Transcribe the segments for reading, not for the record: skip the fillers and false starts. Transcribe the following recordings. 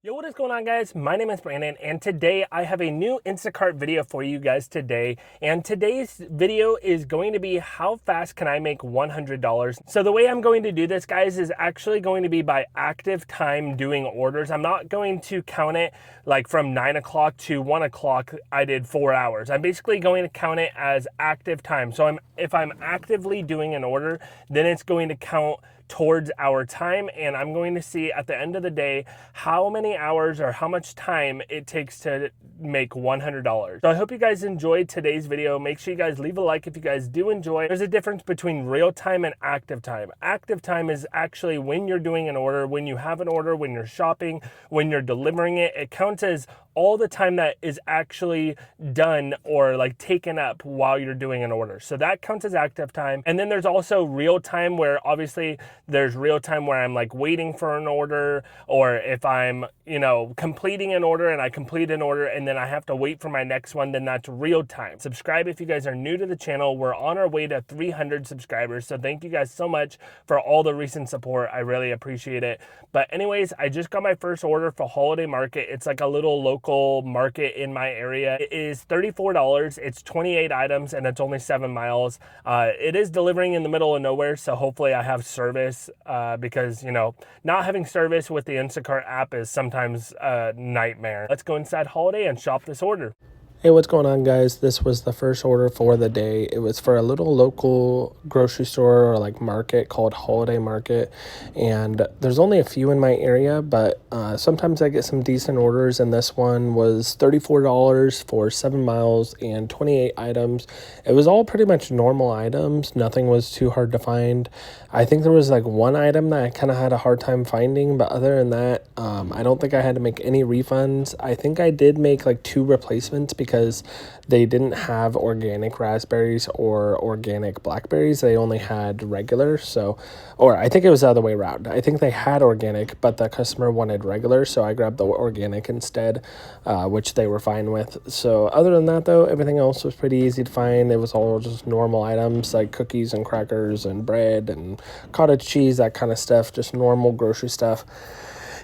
Yo, what is going on, guys? My name is Brandon, and today I have a new Instacart video for you guys today. And today's video is going to be how fast can I make $100? So the way I'm going to do this, guys, is actually going to be by active time doing orders. I'm not going to count it like from 9 o'clock to 1 o'clock, I did 4 hours. I'm basically going to count it as active time. So if I'm actively doing an order, then it's going to count towards our time, and I'm going to see at the end of the day how many hours or how much time it takes to make $100. So I hope you guys enjoyed today's video. Make sure you guys leave a like if you guys do enjoy. There's a difference between real time and active time. Active time is actually when you're doing an order, when you have an order, when you're shopping, when you're delivering it. It counts as all the time that is actually done or like taken up while you're doing an order. So that counts as active time. And then there's also real time, where obviously there's real time where I'm like waiting for an order, or if I'm, completing an order and I complete an order and then I have to wait for my next one, then that's real time. Subscribe if you guys are new to the channel. We're on our way to 300 subscribers. So thank you guys so much for all the recent support. I really appreciate it. But anyways, I just got my first order for Holiday Market. It's like a little local market in my area. It is $34. It's 28 items and it's only 7 miles. It is delivering in the middle of nowhere, so hopefully I have service because, not having service with the Instacart app is sometimes a nightmare. Let's go inside Holiday and shop this order. Hey, what's going on, guys? This was the first order for the day. It was for a little local grocery store or like market called Holiday Market, and there's only a few in my area, but sometimes I get some decent orders, and this one was $34 for 7 miles and 28 items. It was all pretty much normal items. Nothing was too hard to find. I think there was like one item that I kind of had a hard time finding, but other than that, I don't think I had to make any refunds. I think I did make like 2 replacements because they didn't have organic raspberries or organic blackberries. They only had regular. Or I think it was the other way around. I think they had organic, but the customer wanted regular, so I grabbed the organic instead, which they were fine with. So other than that, though, everything else was pretty easy to find. It was all just normal items like cookies and crackers and bread and cottage cheese, that kind of stuff, just normal grocery stuff.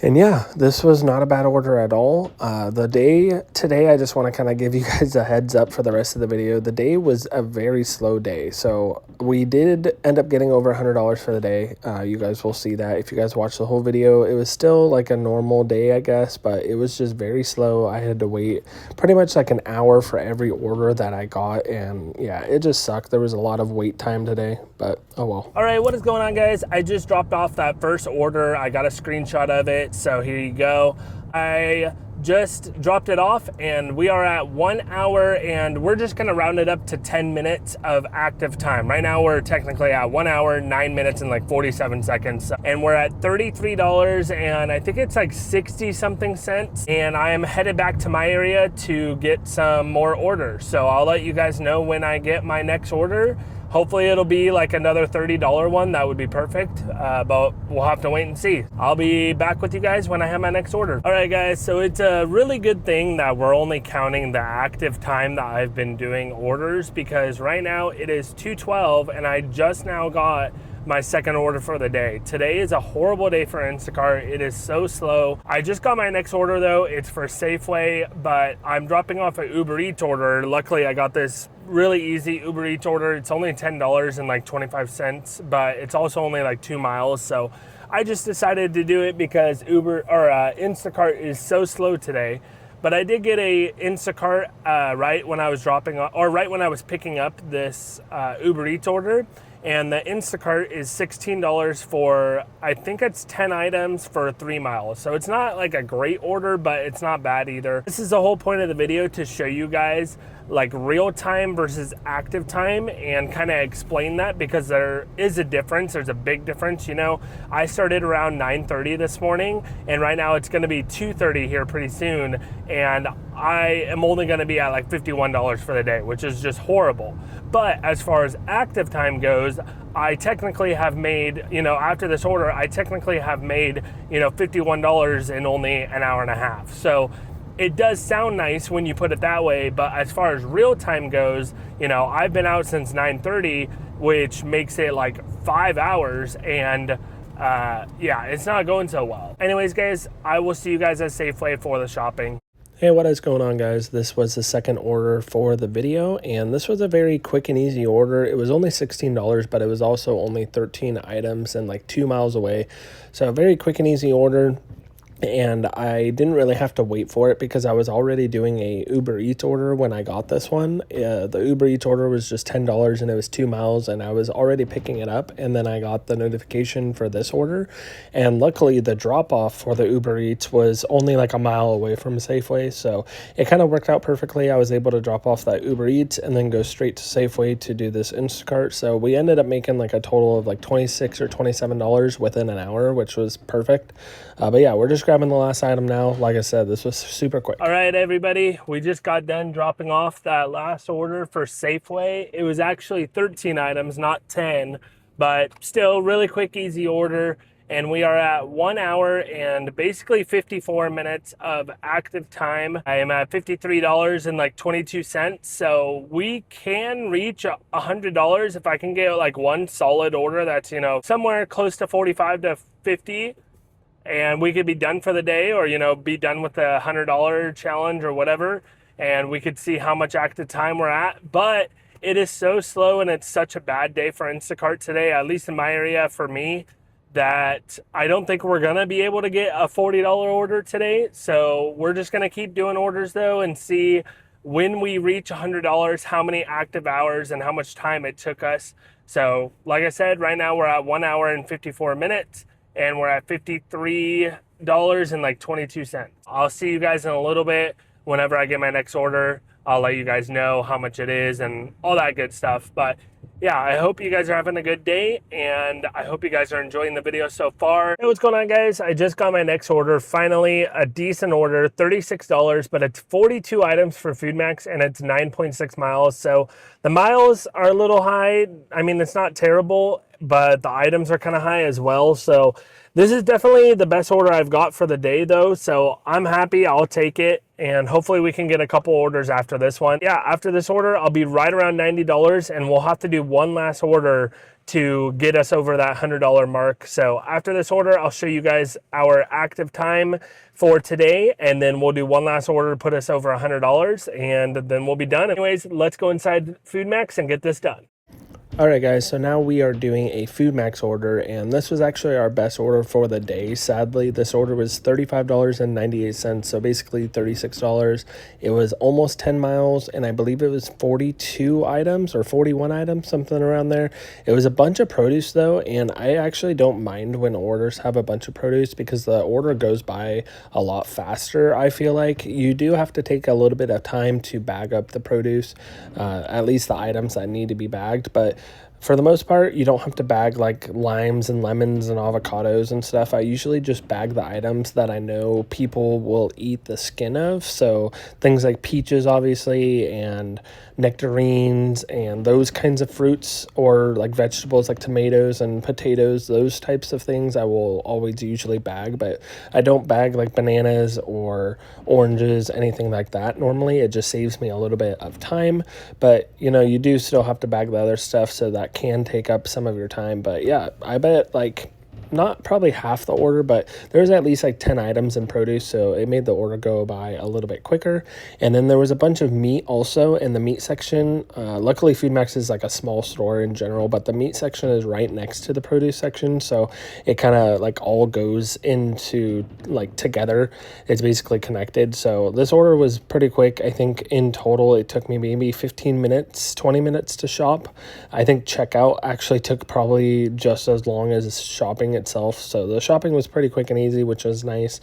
And yeah, this was not a bad order at all. The day today, I just want to kind of give you guys a heads up for the rest of the video. The day was a very slow day. So we did end up getting over $100 for the day. You guys will see that if you guys watch the whole video. It was still like a normal day, I guess, but it was just very slow. I had to wait pretty much like an hour for every order that I got. And yeah, it just sucked. There was a lot of wait time today, but oh well. All right, what is going on, guys? I just dropped off that first order. I got a screenshot of it. So here you go. I just dropped it off and we are at 1 hour, and we're just gonna round it up to 10 minutes of active time. Right now we're technically at 1 hour, 9 minutes and like 47 seconds. And we're at $33 and I think it's like 60 something cents. And I am headed back to my area to get some more orders. So I'll let you guys know when I get my next order. Hopefully it'll be like another $30 one. That would be perfect, but we'll have to wait and see. I'll be back with you guys when I have my next order. All right, guys, so it's a really good thing that we're only counting the active time that I've been doing orders, because right now it is 2:12 and I just now got my second order for the day. Today is a horrible day for Instacart. It is so slow. I just got my next order though. It's for Safeway, but I'm dropping off an Uber Eats order. Luckily, I got this really easy Uber Eats order. It's only $10 and like 25 cents, but it's also only like 2 miles. So I just decided to do it because Instacart is so slow today. But I did get a Instacart right when I was picking up this Uber Eats order. And the Instacart is $16 for, I think it's 10 items for 3 miles. So it's not like a great order, but it's not bad either. This is the whole point of the video, to show you guys like real time versus active time and kind of explain that, because there is a difference. There's a big difference. I started around 9:30 this morning, and right now it's going to be 2:30 here pretty soon. And I am only going to be at like $51 for the day, which is just horrible. But as far as active time goes, I technically have made, after this order, I technically have made, $51 in only an hour and a half. So it does sound nice when you put it that way, but as far as real time goes, I've been out since 9:30, which makes it like 5 hours, and yeah, it's not going so well. Anyways, guys, I will see you guys at Safeway for the shopping. Hey, what is going on, guys? This was the second order for the video, and this was a very quick and easy order. It was only $16, but it was also only 13 items and like 2 miles away. So a very quick and easy order. And I didn't really have to wait for it because I was already doing a Uber Eats order when I got this one. The Uber Eats order was just $10 and it was 2 miles, and I was already picking it up, and then I got the notification for this order. And luckily the drop off for the Uber Eats was only like a mile away from Safeway, so it kind of worked out perfectly. I was able to drop off that Uber Eats and then go straight to Safeway to do this Instacart. So we ended up making like a total of like $26 or $27 within an hour, which was perfect. But yeah, we're just grabbing the last item now. Like I said, this was super quick. All right, everybody, we just got done dropping off that last order for Safeway. It was actually 13 items, not 10, but still really quick, easy order. And we are at 1 hour and basically 54 minutes of active time. I am at $53 and like 22 cents. So we can reach $100 if I can get like one solid order that's, you know, somewhere close to 45 to 50. And we could be done for the day, or, you know, be done with the $100 challenge or whatever. And we could see how much active time we're at. But it is so slow, and it's such a bad day for Instacart today, at least in my area for me, that I don't think we're going to be able to get a $40 order today. So we're just going to keep doing orders though and see when we reach $100, how many active hours and how much time it took us. So like I said, right now we're at 1 hour and 54 minutes. And we're at $53 and like 22 cents. I'll see you guys in a little bit. Whenever I get my next order, I'll let you guys know how much it is and all that good stuff. But yeah, I hope you guys are having a good day, and I hope you guys are enjoying the video so far. Hey, what's going on, guys? I just got my next order. Finally, a decent order, $36, but it's 42 items for Food Max, and it's 9.6 miles. So the miles are a little high. I mean, it's not terrible, but the items are kind of high as well. So this is definitely the best order I've got for the day though. So I'm happy, I'll take it. And hopefully we can get a couple orders after this one. Yeah, after this order, I'll be right around $90, and we'll have to do one last order to get us over that $100 mark. So after this order, I'll show you guys our active time for today, and then we'll do one last order to put us over $100, and then we'll be done. Anyways, let's go inside Food Max and get this done. All right, guys, so now we are doing a Food Max order, and this was actually our best order for the day. Sadly, this order was $35.98, so basically $36. It was almost 10 miles, and I believe it was 42 items or 41 items, something around there. It was a bunch of produce, though, and I actually don't mind when orders have a bunch of produce because the order goes by a lot faster. I feel like you do have to take a little bit of time to bag up the produce, at least the items that need to be bagged, but for the most part, you don't have to bag like limes and lemons and avocados and stuff. I usually just bag the items that I know people will eat the skin of. So things like peaches, obviously, and nectarines and those kinds of fruits, or like vegetables like tomatoes and potatoes, those types of things I will always usually bag. But I don't bag like bananas or oranges, anything like that. Normally it just saves me a little bit of time, but you know, you do still have to bag the other stuff, so that can take up some of your time. But yeah, I bet like not probably half the order, but there's at least like 10 items in produce, so it made the order go by a little bit quicker. And then there was a bunch of meat also in the meat section. Luckily Food Max is like a small store in general, but the meat section is right next to the produce section, so it kind of like all goes into like together. It's basically connected. So this order was pretty quick. I think in total it took me maybe 15 minutes, 20 minutes to shop. I think checkout actually took probably just as long as shopping itself. So the shopping was pretty quick and easy, which was nice.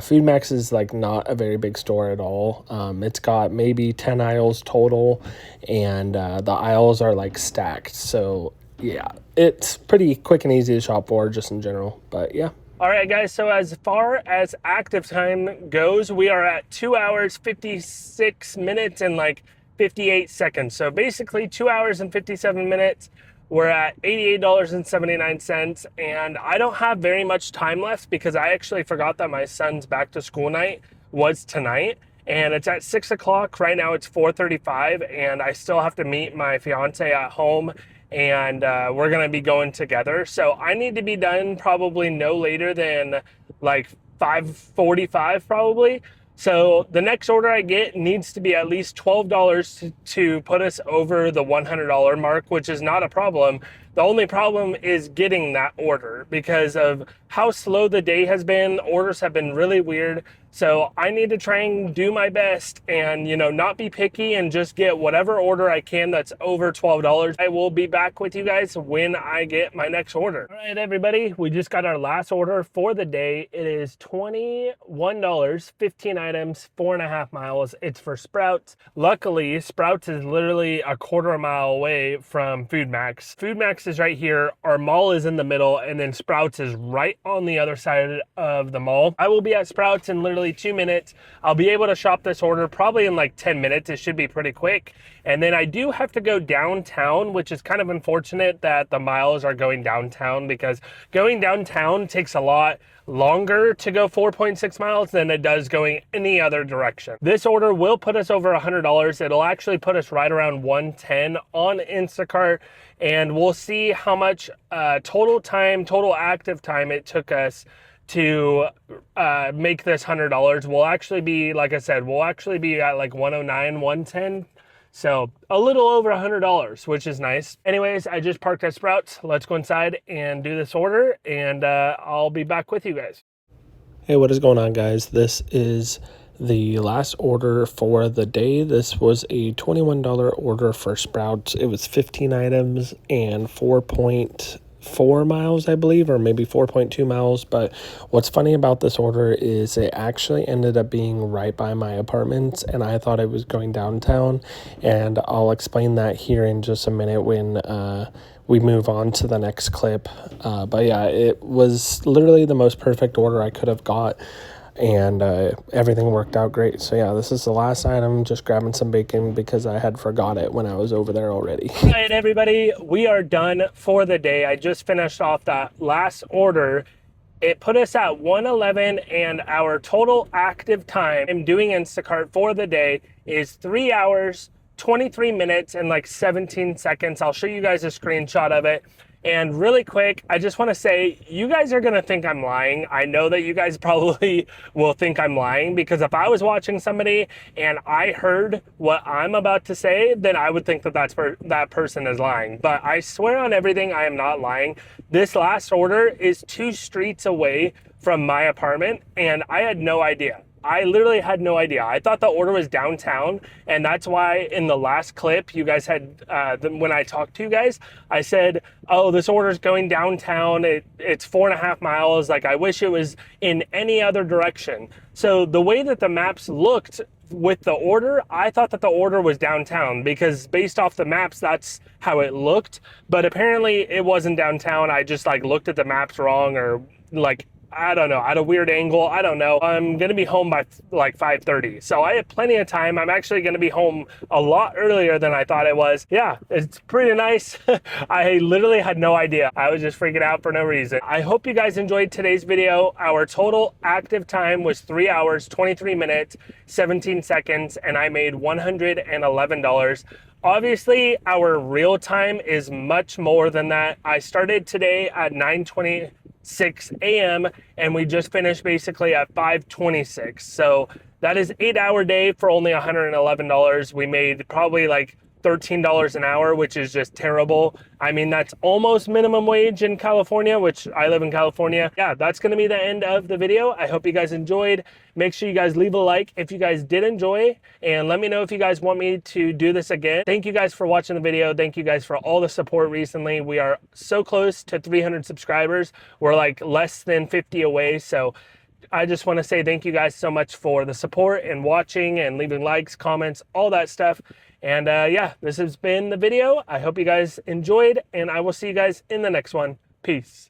Food Max is like not a very big store at all. It's got maybe 10 aisles total, and the aisles are like stacked. So yeah, it's pretty quick and easy to shop for just in general. But yeah. All right, guys, so as far as active time goes, we are at 2 hours, 56 minutes, and like 58 seconds. So basically 2 hours and 57 minutes. We're at $88.79, and I don't have very much time left because I actually forgot that my son's back to school night was tonight, and it's at 6 o'clock. Right now it's 4:35, and I still have to meet my fiance at home and we're gonna be going together. So I need to be done probably no later than like 5:45 probably. So the next order I get needs to be at least $12 to put us over the $100 mark, which is not a problem. The only problem is getting that order because of how slow the day has been. Orders have been really weird. So I need to try and do my best and, not be picky and just get whatever order I can that's over $12. I will be back with you guys when I get my next order. All right, everybody, we just got our last order for the day. It is $21, 15 items, 4.5 miles. It's for Sprouts. Luckily, Sprouts is literally a quarter mile away from Food Max. Food Max is right here. Our mall is in the middle, and then Sprouts is right on the other side of the mall. I will be at Sprouts in literally 2 minutes. I'll be able to shop this order probably in like 10 minutes. It should be pretty quick. And then I do have to go downtown, which is kind of unfortunate that the miles are going downtown, because going downtown takes a lot longer to go 4.6 miles than it does going any other direction. This order will put us over $100. It'll actually put us right around 110 on Instacart, and we'll see how much total active time it took us to make this $100. We'll actually be, like I said, we'll actually be at like 109, 110. So a little over $100, which is nice. Anyways, I just parked at Sprouts. Let's go inside and do this order, and I'll be back with you guys. Hey, what is going on, guys? This is the last order for the day. This was a $21 order for Sprouts. It was 15 items and 4.4 miles, I believe, or maybe 4.2 miles. But what's funny about this order is it actually ended up being right by my apartment, and I thought it was going downtown, and I'll explain that here in just a minute when we move on to the next clip. But yeah, it was literally the most perfect order I could have got, and everything worked out great. So yeah, this is the last item, just grabbing some bacon because I had forgot it when I was over there already. All right, everybody, we are done for the day. I just finished off that last order. It put us at 111, and our total active time doing Instacart for the day is 3 hours, 23 minutes, and like 17 seconds. I'll show you guys a screenshot of it. And really quick, I just want to say, you guys are going to think I'm lying. I know that you guys probably will think I'm lying, because if I was watching somebody and I heard what I'm about to say, then I would think that that person is lying. But I swear on everything, I am not lying. This last order is 2 streets away from my apartment, and I had no idea. I literally had no idea. I thought the order was downtown, and that's why in the last clip you guys had, when I talked to you guys, I said, oh, this order's going downtown. It's 4.5 miles. Like, I wish it was in any other direction. So the way that the maps looked with the order, I thought that the order was downtown, because based off the maps, that's how it looked. But apparently it wasn't downtown. I just like looked at the maps wrong, or like, I don't know, at a weird angle. I don't know. I'm going to be home by like 5:30. So I have plenty of time. I'm actually going to be home a lot earlier than I thought it was. Yeah, it's pretty nice. I literally had no idea. I was just freaking out for no reason. I hope you guys enjoyed today's video. Our total active time was 3 hours, 23 minutes, 17 seconds, and I made $111. Obviously, our real time is much more than that. I started today at 9:26 a.m. and we just finished basically at 5:26. So that is 8-hour day for only $111. We made probably like $13 an hour, which is just terrible. I mean, that's almost minimum wage in California, which I live in California. Yeah, that's going to be the end of the video. I hope you guys enjoyed. Make sure you guys leave a like if you guys did enjoy, and let me know if you guys want me to do this again. Thank you guys for watching the video. Thank you guys for all the support recently. We are so close to 300 subscribers. We're like less than 50 away. So I just want to say thank you guys so much for the support and watching and leaving likes, comments, all that stuff. And yeah, this has been the video. I hope you guys enjoyed, and I will see you guys in the next one. Peace.